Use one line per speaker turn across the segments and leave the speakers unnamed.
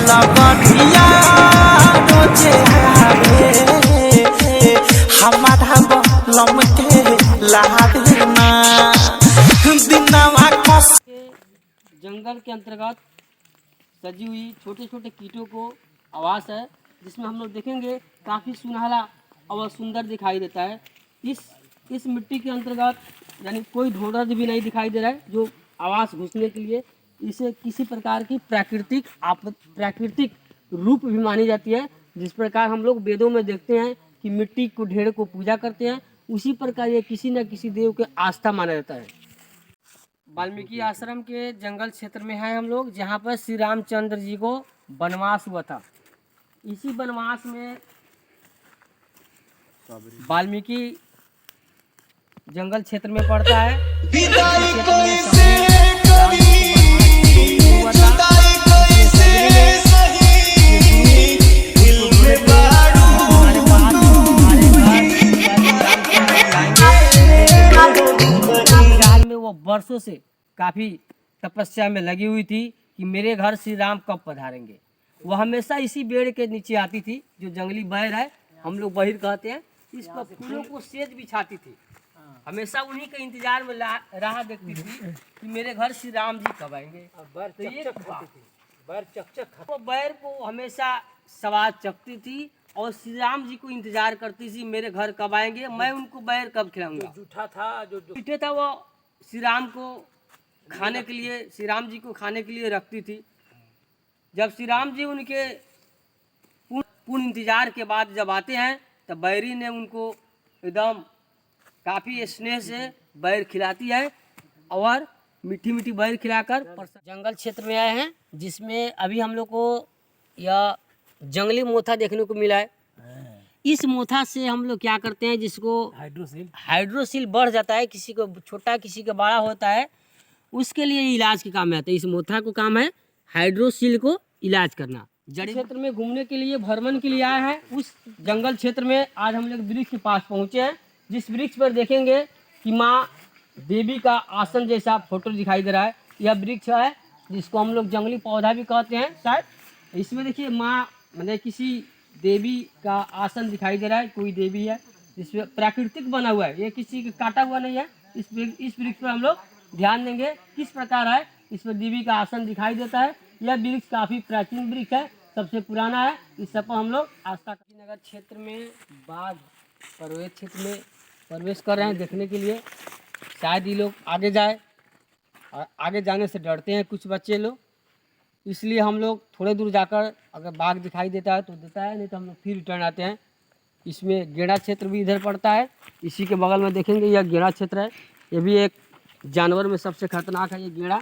लगनिया रोजे आवे हमारा बलम के लावे ना दिनवा कस
जंगल के अंतर्गत सजी हुई छोटे छोटे कीटों को आवास है, जिसमें हम लोग देखेंगे काफ़ी सुनहरा और सुंदर दिखाई देता है। इस मिट्टी के अंतर्गत यानी कोई ढोंढस भी नहीं दिखाई दे रहा है जो आवास घुसने के लिए इसे किसी प्रकार की प्राकृतिक रूप भी मानी जाती है। जिस प्रकार हम लोग वेदों में देखते हैं कि मिट्टी को ढेर को पूजा करते हैं, उसी प्रकार ये किसी न किसी देव के आस्था माना जाता है। वाल्मीकि आश्रम के जंगल क्षेत्र में है हम लोग, जहाँ पर श्री रामचंद्र जी को वनवास हुआ था। इसी वनवास में वाल्मीकि जंगल क्षेत्र में पड़ता है। वो वर्षों से काफ़ी तपस्या में लगी हुई थी कि मेरे घर श्री राम कब पधारेंगे। वो हमेशा इसी पेड़ के नीचे आती थी, जो जंगली बहर है, हम लोग बहिर कहते हैं। इस पर फूलों को सेज बिछाती थी, हमेशा उन्हीं के इंतजार में राह देखती थी कि मेरे घर श्री राम जी कब आएंगे। तो बैर को हमेशा सवाल चखती थी और श्री राम जी को इंतजार करती थी, मेरे घर कब आएंगे, मैं उनको बैर कब खिलाऊंगा।
जूठा था जो
पीठे था वो श्री राम को खाने के लिए, श्री राम जी को खाने के लिए रखती थी। जब श्री राम जी उनके पूर्ण इंतजार के बाद जब आते हैं, तब बैरी ने उनको एकदम काफ़ी स्नेह से बैर खिलाती है और मीठी मीठी बैर खिलाकर जंगल क्षेत्र में आए हैं, जिसमें अभी हम लोग को यह जंगली मोथा देखने को मिला है। इस मोथा से हम लोग क्या करते हैं, जिसको हाइड्रोसिल बढ़ जाता है, किसी को छोटा किसी का बड़ा होता है, उसके लिए इलाज के काम में आता है। इस मोथा को काम है हाइड्रोसिल को इलाज करना। जड़ी क्षेत्र में घूमने के लिए, भ्रमण के लिए आए हैं। उस जंगल क्षेत्र में आज हम लोग वृक्ष के पास पहुँचे हैं, जिस वृक्ष पर देखेंगे कि माँ देवी का आसन जैसा फोटो दिखाई दे रहा है। यह वृक्ष है जिसको हम लोग जंगली पौधा भी कहते हैं शायद। इसमें देखिए माँ मतलब किसी देवी का आसन दिखाई दे रहा है, कोई देवी है जिसमें प्राकृतिक बना हुआ है, ये किसी का काटा हुआ नहीं है। इस वृक्ष पर हम लोग ध्यान देंगे किस प्रकार है, इस पर देवी का आसन दिखाई देता है। यह वृक्ष काफ़ी प्राचीन वृक्ष है, सबसे पुराना है। इस सब पर हम लोग आस्था नगर क्षेत्र में बाघ पर्वत क्षेत्र में प्रवेश कर रहे हैं देखने के लिए। शायद ये लोग आगे जाए, और आगे जाने से डरते हैं कुछ बच्चे लोग, इसलिए हम लोग थोड़े दूर जाकर अगर बाघ दिखाई देता है तो देता है, नहीं तो हम लोग फिर रिटर्न आते हैं। इसमें गेड़ा क्षेत्र भी इधर पड़ता है, इसी के बगल में देखेंगे यह गेड़ा क्षेत्र है। ये भी एक जानवर में सबसे खतरनाक है ये गेड़ा,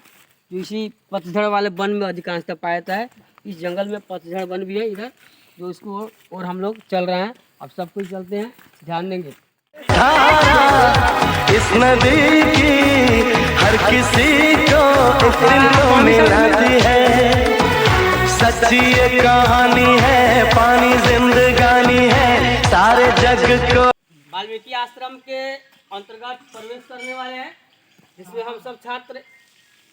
जो इसी पतझड़ वाले वन में अधिकांशतः पाया जाता है। इस जंगल में पतझड़ वन भी है इधर, जो इसको और हम लोग चल रहे हैं। अब सब कुछ चलते हैं, ध्यान देंगे।
इस नदी की हर किसी को तो मिलाती है, सच्ची ये कहानी है, पानी जिंदगानी है सारे जग को।
वाल्मीकि आश्रम के अंतर्गत प्रवेश करने वाले हैं, जिसमें हम सब छात्र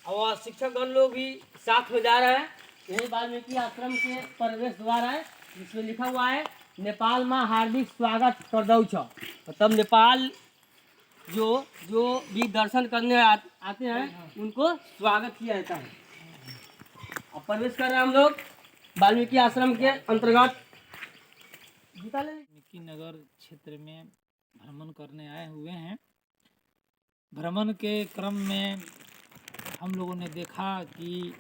और शिक्षकगण लोग भी साथ में जा रहे हैं। यही वाल्मीकि आश्रम के प्रवेश द्वार है, जिसमें लिखा हुआ है नेपाल में हार्दिक स्वागत कर दो छ। मतलब नेपाल जो भी दर्शन करने आते हैं उनको स्वागत किया जाता है। अब प्रवेश कर रहे हैं हम लोग वाल्मीकि आश्रम के अंतर्गत।
वाल्मीकि नगर क्षेत्र में भ्रमण करने आए हुए हैं। भ्रमण के क्रम में हम लोगों ने देखा कि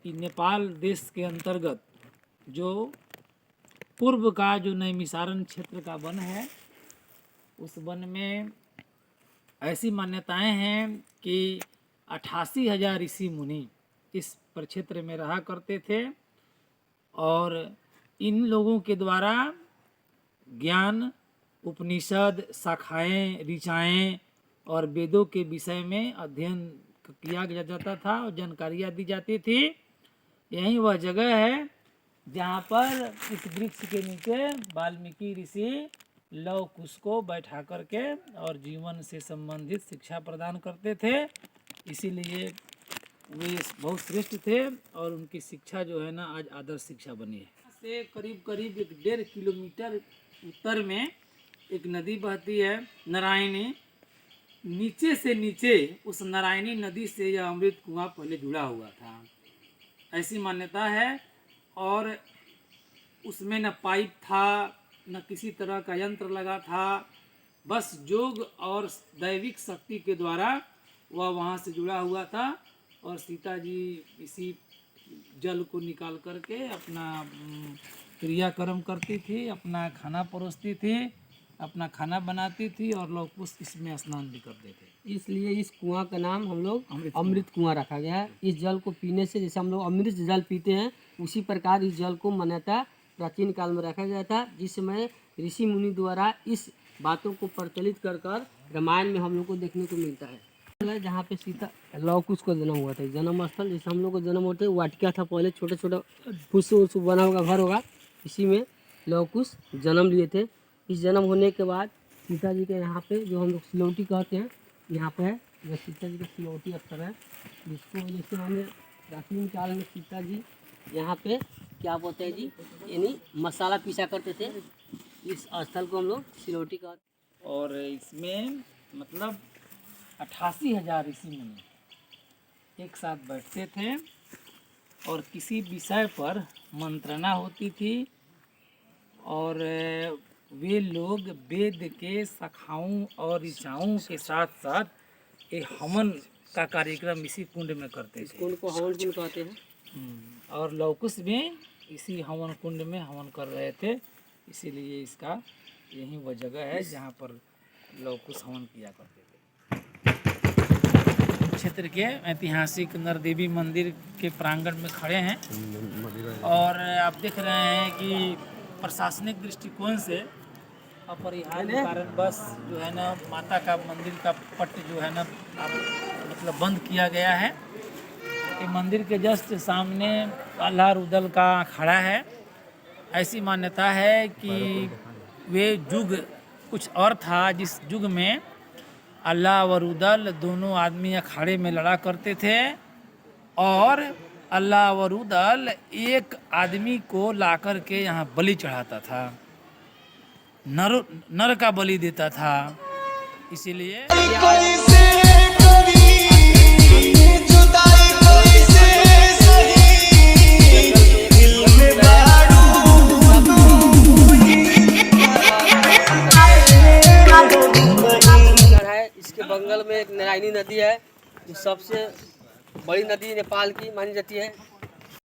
नेपाल देश के अंतर्गत जो पूर्व का जो नैमिषारण्य क्षेत्र का वन है, उस वन में ऐसी मान्यताएं हैं कि 88,000 ऋषि मुनि इस प्रक्षेत्र में रहा करते थे, और इन लोगों के द्वारा ज्ञान, उपनिषद, शाखाएं, ऋचाएँ और वेदों के विषय में अध्ययन किया जाता था और जानकारियाँ दी जाती थी। यही वह जगह है जहाँ पर इस वृक्ष के नीचे वाल्मीकि ऋषि लव कुश को बैठा करके और जीवन से संबंधित शिक्षा प्रदान करते थे। इसीलिए वे बहुत श्रेष्ठ थे और उनकी शिक्षा जो है ना आज आदर्श शिक्षा बनी है। से करीब करीब 1.5 किलोमीटर उत्तर में एक नदी बहती है नारायणी। नीचे से नीचे उस नारायणी नदी से यह अमृत कुआं पहले जुड़ा हुआ था, ऐसी मान्यता है। और उसमें न पाइप था न किसी तरह का यंत्र लगा था, बस योग और दैविक शक्ति के द्वारा वह वहाँ से जुड़ा हुआ था। और सीता जी इसी जल को निकाल करके अपना क्रियाक्रम करती थी, अपना खाना परोसती थी, अपना खाना बनाती थी और लोग उस इसमें स्नान भी करते थे।
इसलिए इस कुआं का नाम हम लोग अमृत कुआं रखा गया है। इस जल को पीने से जैसे हम लोग अमृत जल पीते हैं, उसी प्रकार इस जल को मान्यता प्राचीन काल में रखा गया था, जिस समय ऋषि मुनि द्वारा इस बातों को प्रचलित कर रामायण में हम लोग को देखने को मिलता है। जहाँ पे सीता लव कुश को जन्म हुआ था, जन्म स्थल जैसे हम लोग को जन्म होते वाटिका था, पहले छोटे छोटे फूस से बना होगा घर होगा, इसी में लव कुश जन्म लिए थे। इस जन्म होने के बाद सीता जी के यहाँ पे जो हम लोग सिलौटी कहते हैं, यहाँ पे है जो सीता जी का सिलौटी स्थल है, जिसको जैसे हमें प्राचीन काल में सीता जी यहाँ पे क्या बोलते हैं जी, यानी मसाला पीसा करते थे, इस स्थल को हम लोग सिलौटी कहते।
और इसमें मतलब 88,000 ऋषि मुनि एक साथ बैठते थे और किसी विषय पर मंत्रणा होती थी। और वे लोग वेद के शाखाओं और ऋचाओं के साथ साथ एक हवन का कार्यक्रम इसी कुंड में करते थे।
कुंड को हवन कुंड कहते हैं।
और लवकुश भी इसी हवन कुंड में हवन कर रहे थे, इसीलिए इसका यही वह जगह है जहाँ पर लवकुश हवन किया करते थे। क्षेत्र के ऐतिहासिक नरदेवी मंदिर के प्रांगण में खड़े हैं और आप देख रहे हैं कि प्रशासनिक दृष्टिकोण से अपरिहार्य कारणवश जो है ना माता का मंदिर का पट जो है ना मतलब बंद किया गया है। ये मंदिर के जस्ट सामने अल्लाह रुदल का अखाड़ा है। ऐसी मान्यता है कि वे युग कुछ और था जिस युग में अल्लाह व रुदल दोनों आदमी अखाड़े में लड़ा करते थे और अल्लाह व रुदल एक आदमी को ला कर के यहाँ बलि चढ़ाता था, नर का बलि देता था। इसीलिए
इसके बंगल में एक नारायणी नदी है, जो सबसे बड़ी नदी नेपाल की मानी जाती है।